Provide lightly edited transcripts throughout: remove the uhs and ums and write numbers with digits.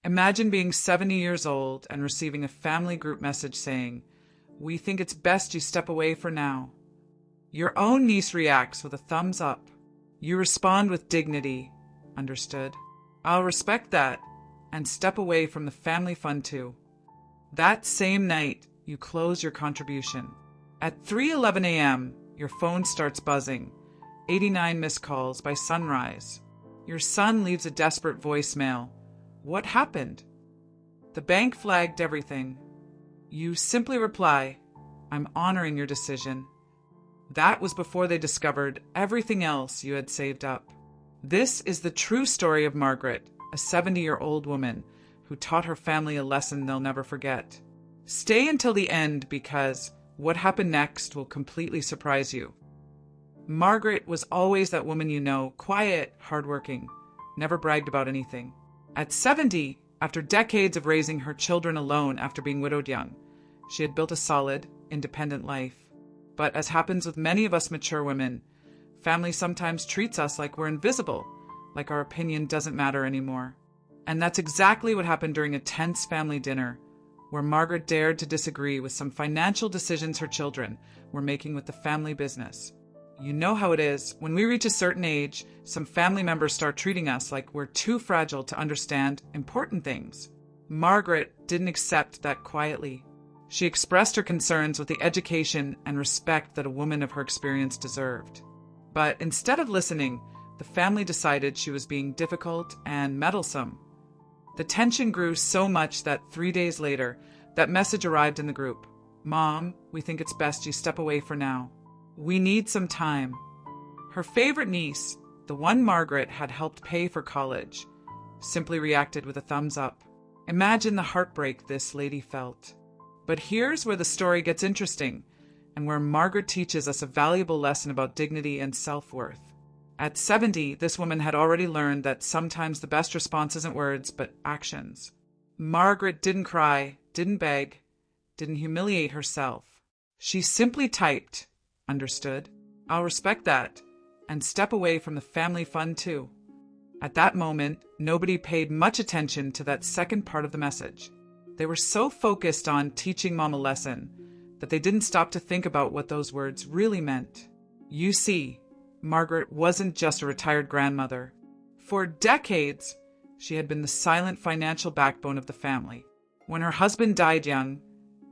Imagine being 70 years old and receiving a family group message saying, "We think it's best you step away for now." Your own niece reacts with a thumbs up. You respond with dignity. "Understood. I'll respect that," and step away from the family fund too. That same night, you close your contribution. At 3:11 a.m., your phone starts buzzing. 89 missed calls by sunrise. Your son leaves a desperate voicemail. What happened? The bank flagged everything. You simply reply, "I'm honoring your decision." That was before they discovered everything else you had saved up. This is the true story of Margaret, a 70-year-old woman who taught her family a lesson they'll never forget. Stay until the end because what happened next will completely surprise you. Margaret was always that woman you know, quiet, hardworking, never bragged about anything. At 70, after decades of raising her children alone after being widowed young, she had built a solid, independent life. But as happens with many of us mature women, family sometimes treats us like we're invisible, like our opinion doesn't matter anymore. And that's exactly what happened during a tense family dinner, where Margaret dared to disagree with some financial decisions her children were making with the family business. You know how it is. When we reach a certain age, some family members start treating us like we're too fragile to understand important things. Margaret didn't accept that quietly. She expressed her concerns with the education and respect that a woman of her experience deserved. But instead of listening, the family decided she was being difficult and meddlesome. The tension grew so much that 3 days later, that message arrived in the group. "Mom, we think it's best you step away for now. We need some time." Her favorite niece, the one Margaret had helped pay for college, simply reacted with a thumbs up. Imagine the heartbreak this lady felt. But here's where the story gets interesting, and where Margaret teaches us a valuable lesson about dignity and self-worth. At 70, this woman had already learned that sometimes the best response isn't words, but actions. Margaret didn't cry, didn't beg, didn't humiliate herself. She simply typed, "Understood. I'll respect that," and step away from the family fund too. At that moment, nobody paid much attention to that second part of the message. They were so focused on teaching Mom a lesson that they didn't stop to think about what those words really meant. You see, Margaret wasn't just a retired grandmother. For decades, she had been the silent financial backbone of the family. When her husband died young,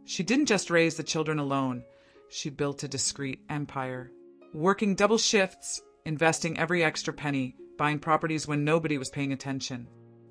she didn't just raise the children alone. She built a discreet empire, working double shifts, investing every extra penny, buying properties when nobody was paying attention.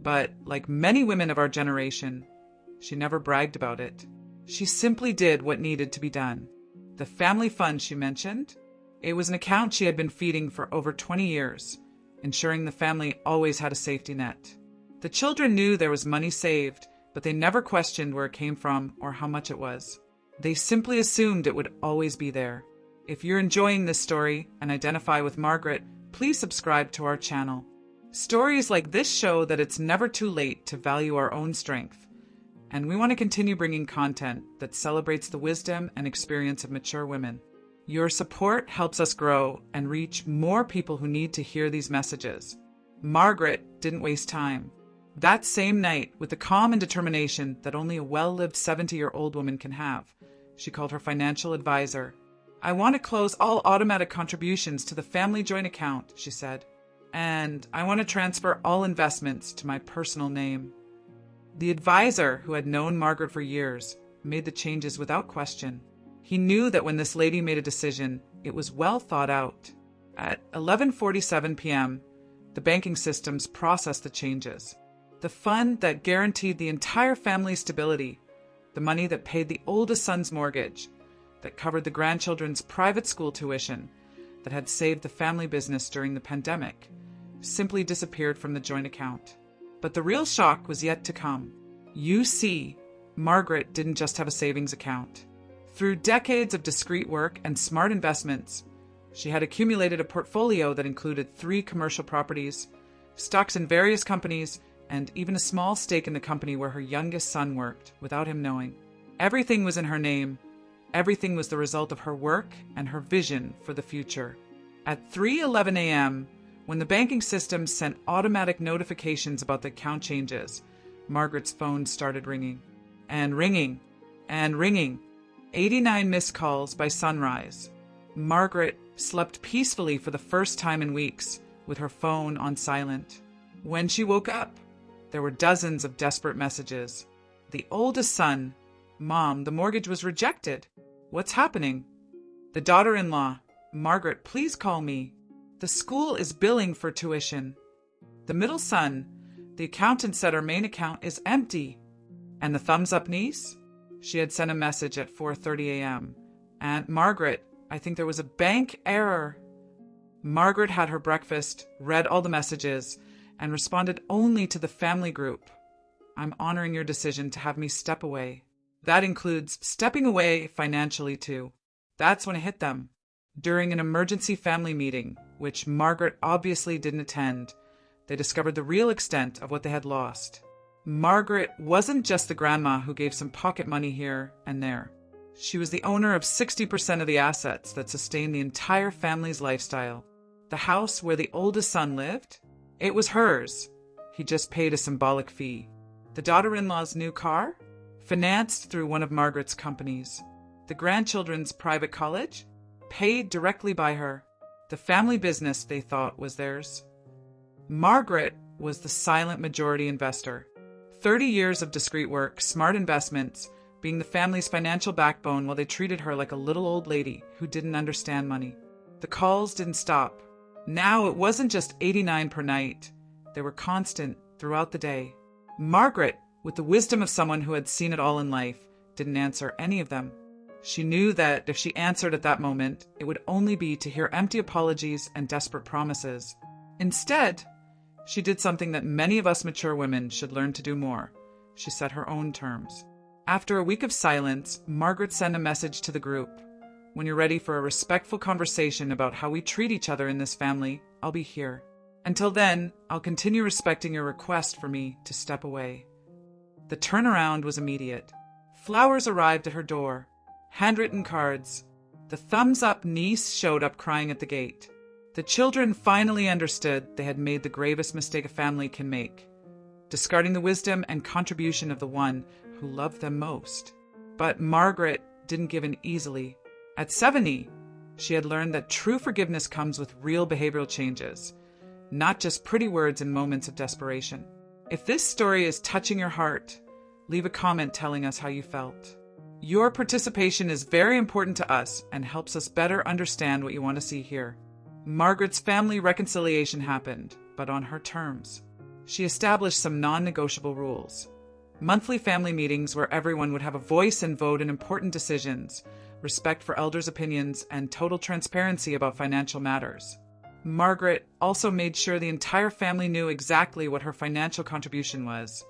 But like many women of our generation, she never bragged about it. She simply did what needed to be done. The family fund she mentioned, it was an account she had been feeding for over 20 years, ensuring the family always had a safety net. The children knew there was money saved, but they never questioned where it came from or how much it was. They simply assumed it would always be there. If you're enjoying this story and identify with Margaret, please subscribe to our channel. Stories like this show that it's never too late to value our own strength. And we want to continue bringing content that celebrates the wisdom and experience of mature women. Your support helps us grow and reach more people who need to hear these messages. Margaret didn't waste time. That same night, with the calm and determination that only a well-lived 70-year-old woman can have, she called her financial advisor. "I want to close all automatic contributions to the family joint account," she said. "And I want to transfer all investments to my personal name." The advisor, who had known Margaret for years, made the changes without question. He knew that when this lady made a decision, it was well thought out. At 11:47 p.m., the banking systems processed the changes. The fund that guaranteed the entire family's stability, the money that paid the oldest son's mortgage, that covered the grandchildren's private school tuition, that had saved the family business during the pandemic, simply disappeared from the joint account. But the real shock was yet to come. You see, Margaret didn't just have a savings account. Through decades of discreet work and smart investments, she had accumulated a portfolio that included 3 commercial properties, stocks in various companies, and even a small stake in the company where her youngest son worked, without him knowing. Everything was in her name. Everything was the result of her work and her vision for the future. At 3:11 a.m., when the banking system sent automatic notifications about the account changes, Margaret's phone started ringing. And ringing. And ringing. 89 missed calls by sunrise. Margaret slept peacefully for the first time in weeks, with her phone on silent. When she woke up, there were dozens of desperate messages. The oldest son, "Mom, the mortgage was rejected. What's happening?" The daughter-in-law, "Margaret, please call me. The school is billing for tuition." The middle son, "The accountant said our main account is empty." And the thumbs-up niece? She had sent a message at 4:30 a.m. "Aunt Margaret, I think there was a bank error." Margaret had her breakfast, read all the messages, and responded only to the family group. "I'm honoring your decision to have me step away." That includes stepping away financially, too. That's when it hit them. During an emergency family meeting, which Margaret obviously didn't attend, they discovered the real extent of what they had lost. Margaret wasn't just the grandma who gave some pocket money here and there. She was the owner of 60% of the assets that sustained the entire family's lifestyle. The house where the oldest son lived? It was hers. He just paid a symbolic fee. The daughter-in-law's new car? Financed through one of Margaret's companies. The grandchildren's private college? Paid directly by her. The family business they thought was theirs. Margaret was the silent majority investor. 30 years of discreet work, smart investments, being the family's financial backbone while they treated her like a little old lady who didn't understand money. The calls didn't stop. Now it wasn't just 89 per night. They were constant throughout the day. Margaret, with the wisdom of someone who had seen it all in life, didn't answer any of them. She knew that if she answered at that moment, it would only be to hear empty apologies and desperate promises. Instead, she did something that many of us mature women should learn to do more. She set her own terms. After a week of silence, Margaret sent a message to the group. "When you're ready for a respectful conversation about how we treat each other in this family, I'll be here. Until then, I'll continue respecting your request for me to step away." The turnaround was immediate. Flowers arrived at her door. Handwritten cards. The thumbs-up niece showed up crying at the gate. The children finally understood they had made the gravest mistake a family can make, discarding the wisdom and contribution of the one who loved them most. But Margaret didn't give in easily. At 70, she had learned that true forgiveness comes with real behavioral changes, not just pretty words in moments of desperation. If this story is touching your heart, leave a comment telling us how you felt. Your participation is very important to us and helps us better understand what you want to see here. Margaret's family reconciliation happened, but on her terms. She established some non-negotiable rules. Monthly family meetings where everyone would have a voice and vote in important decisions, respect for elders' opinions, and total transparency about financial matters. Margaret also made sure the entire family knew exactly what her financial contribution was,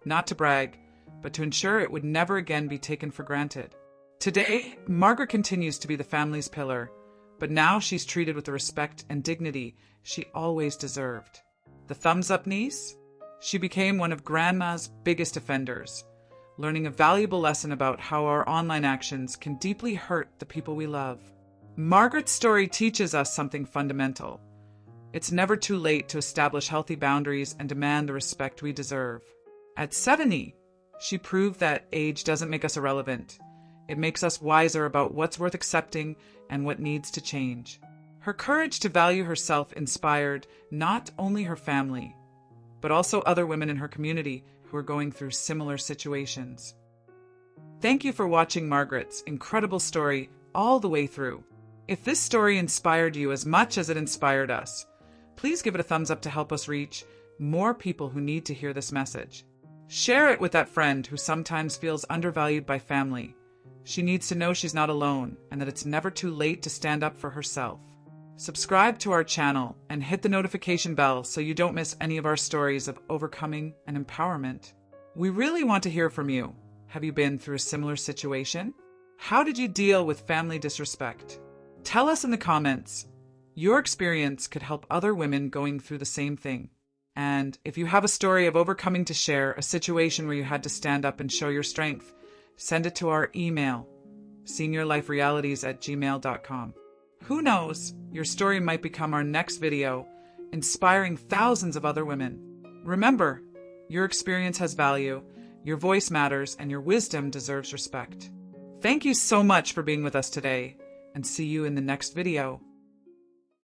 not to brag, but to ensure it would never again be taken for granted. Today, Margaret continues to be the family's pillar, but now she's treated with the respect and dignity she always deserved. The thumbs-up niece? She became one of Grandma's biggest offenders, learning a valuable lesson about how our online actions can deeply hurt the people we love. Margaret's story teaches us something fundamental. It's never too late to establish healthy boundaries and demand the respect we deserve. At 70, she proved that age doesn't make us irrelevant. It makes us wiser about what's worth accepting and what needs to change. Her courage to value herself inspired not only her family, but also other women in her community who are going through similar situations. Thank you for watching Margaret's incredible story all the way through. If this story inspired you as much as it inspired us, please give it a thumbs up to help us reach more people who need to hear this message. Share it with that friend who sometimes feels undervalued by family. She needs to know she's not alone and that it's never too late to stand up for herself. Subscribe to our channel and hit the notification bell so you don't miss any of our stories of overcoming and empowerment. We really want to hear from you. Have you been through a similar situation? How did you deal with family disrespect? Tell us in the comments. Your experience could help other women going through the same thing. And if you have a story of overcoming to share, a situation where you had to stand up and show your strength, send it to our email, seniorliferealities@gmail.com. Who knows, your story might become our next video, inspiring thousands of other women. Remember, Your experience has value, your voice matters, and your wisdom deserves respect. Thank you so much for being with us today, and see you in the next video.